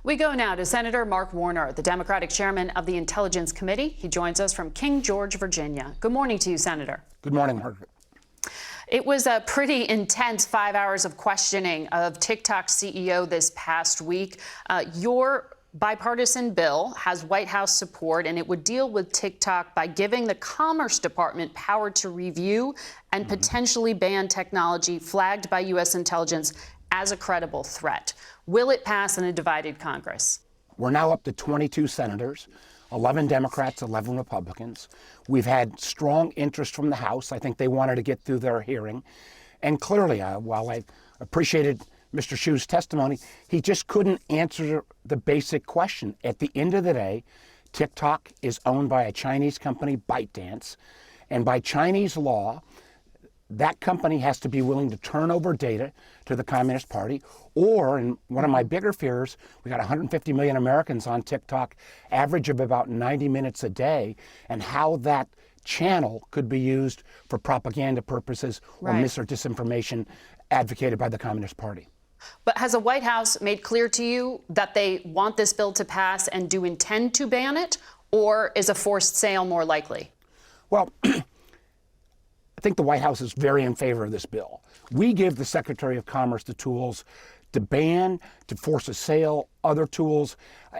We go now to Senator Mark Warner, the Democratic chairman of the Intelligence Committee. He joins us from King George, Virginia. Good morning to you, Senator. Good morning, Margaret. It was a pretty intense 5 hours of questioning of TikTok CEO this past week. Your bipartisan bill has White House support, and it would deal with TikTok by giving the Commerce Department power to review and potentially ban technology flagged by U.S. intelligence as a credible threat. Will it pass in a divided Congress? We're now up to 22 senators, 11 Democrats, 11 Republicans. We've had strong interest from the House. I think they wanted to get through their hearing. And clearly, while I appreciated Mr. Hsu's testimony, he just couldn't answer the basic question. At the end of the day, TikTok is owned by a Chinese company, ByteDance, and by Chinese law, that company has to be willing to turn over data to the Communist Party, or, and one of my bigger fears, we got 150 million Americans on TikTok, average of about 90 minutes a day, and how that channel could be used for propaganda purposes or mis or disinformation advocated by the Communist Party. But has the White House made clear to you that they want this bill to pass and do intend to ban it, or is a forced sale more likely? Well, I think the White House is very in favor of this bill. We give the Secretary of Commerce the tools to ban, to force a sale, other tools.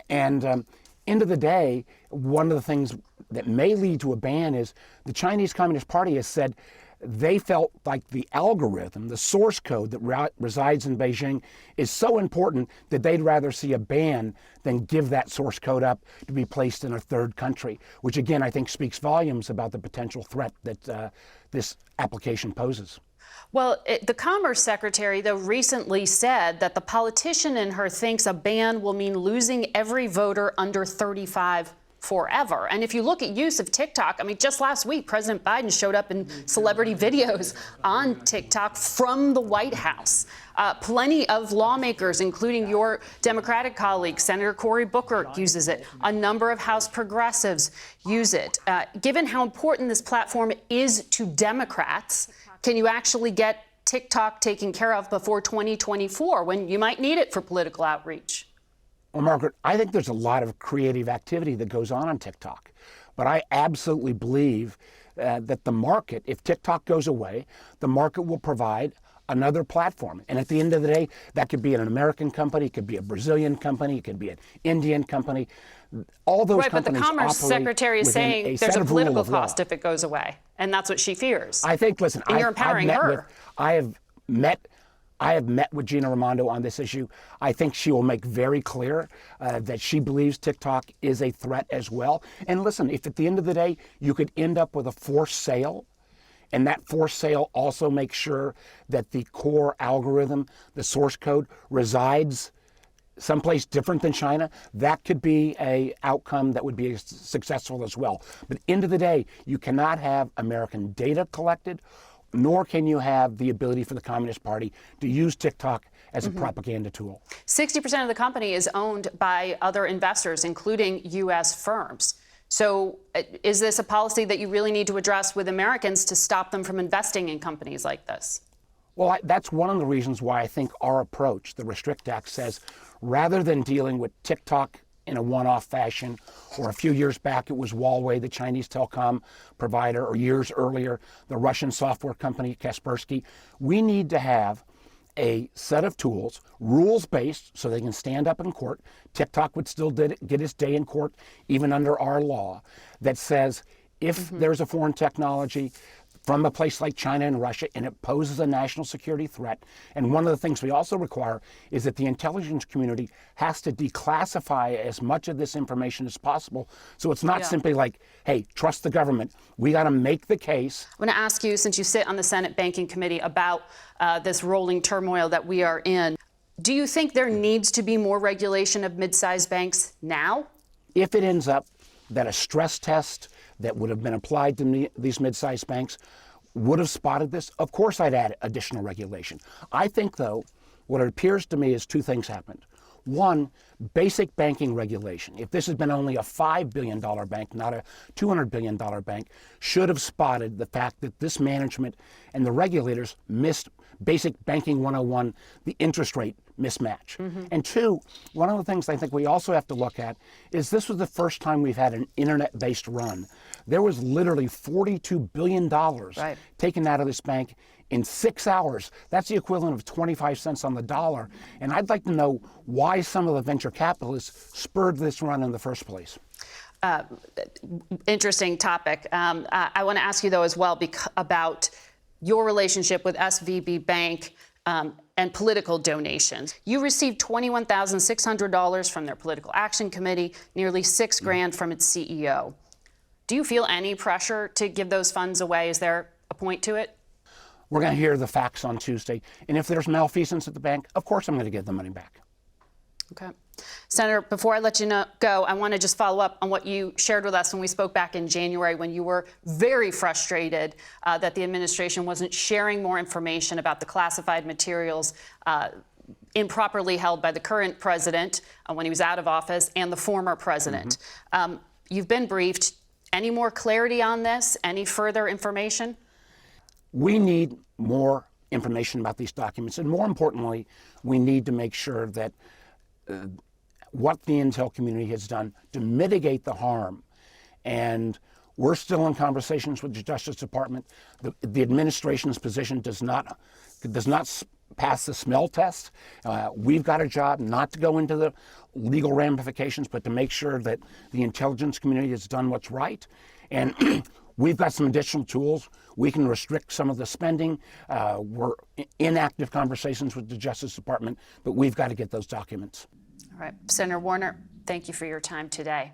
And end of the day, one of the things that may lead to a ban is the Chinese Communist Party has said they felt like the algorithm, the source code that resides in Beijing is so important that they'd rather see a ban than give that source code up to be placed in a third country, which again, I think speaks volumes about the potential threat that this application poses. Well, the Commerce Secretary, though, recently said that the politician in her thinks a ban will mean losing every voter under 35 forever. And if you look at use of TikTok, I mean, just last week, President Biden showed up in celebrity videos on TikTok from the White House. Plenty of lawmakers, including your Democratic colleague, Senator Cory Booker, uses it. A number of House progressives use it. Given how important this platform is to Democrats, can you actually get TikTok taken care of before 2024, when you might need it for political outreach? Well, Margaret, I think there's a lot of creative activity that goes on TikTok. But I absolutely believe that the market, if TikTok goes away, the market will provide another platform. And at the end of the day, that could be an American company, it could be a Brazilian company, it could be an Indian company. All those companies but the Commerce Secretary is saying there's a political cost if it goes away. And that's what she fears. I think, listen, and you're empowering her. I have met with Gina Raimondo on this issue. I think she will make very clear that she believes TikTok is a threat as well. And listen, if at the end of the day you could end up with a forced sale, and that forced sale also makes sure that the core algorithm, the source code, resides someplace different than China, that could be an outcome that would be successful as well. But end of the day, you cannot have American data collected, nor can you have the ability for the Communist Party to use TikTok as a propaganda tool. 60% of the company is owned by other investors, including U.S. firms. So is this a policy that you really need to address with Americans to stop them from investing in companies like this? Well, that's one of the reasons why I think our approach, the Restrict Act, says rather than dealing with TikTok in a one-off fashion, or a few years back it was Huawei, the Chinese telecom provider, or years earlier the Russian software company Kaspersky, we need to have a set of tools, rules-based, so they can stand up in court. TikTok would still get its day in court, even under our law, that says if there's a foreign technology from a place like China and Russia, and it poses a national security threat. And one of the things we also require is that the intelligence community has to declassify as much of this information as possible. So it's not simply like, hey, trust the government. We got to make the case. I want to ask you, since you sit on the Senate Banking Committee, about this rolling turmoil that we are in. Do you think there needs to be more regulation of mid-sized banks now? If it ends up that a stress test that would have been applied to these mid-sized banks would have spotted this, of course I'd add additional regulation. I think, though, what it appears to me is two things happened. One, basic banking regulation. If this has been only a $5 billion bank, not a $200 billion bank, should have spotted the fact that this management and the regulators basic banking 101, the interest rate mismatch. And two, one of the things I think we also have to look at is this was the first time we've had an internet-based run. There was literally $42 billion taken out of this bank in 6 hours. That's the equivalent of 25 cents on the dollar. And I'd like to know why some of the venture capitalists spurred this run in the first place. Interesting topic. I want to ask you, though, as well about your relationship with SVB Bank and political donations. You received $21,600 from their political action committee, nearly $6,000 from its CEO. Do you feel any pressure to give those funds away? Is there a point to it? We're going to hear the facts on Tuesday. And if there's malfeasance at the bank, of course I'm going to give the money back. Okay. Senator, before I let you go, I want to just follow up on what you shared with us when we spoke back in January, when you were very frustrated that the administration wasn't sharing more information about the classified materials improperly held by the current president when he was out of office and the former president. You've been briefed. Any more clarity on this? Any further information? We need more information about these documents. And more importantly, we need to make sure that what the intel community has done to mitigate the harm. And we're still in conversations with the Justice Department. The administration's position does not pass the smell test. We've got a job not to go into the legal ramifications, but to make sure that the intelligence community has done what's right. And we've got some additional tools. We can restrict some of the spending. We're in active conversations with the Justice Department, but we've got to get those documents. All right. Senator Warner, thank you for your time today.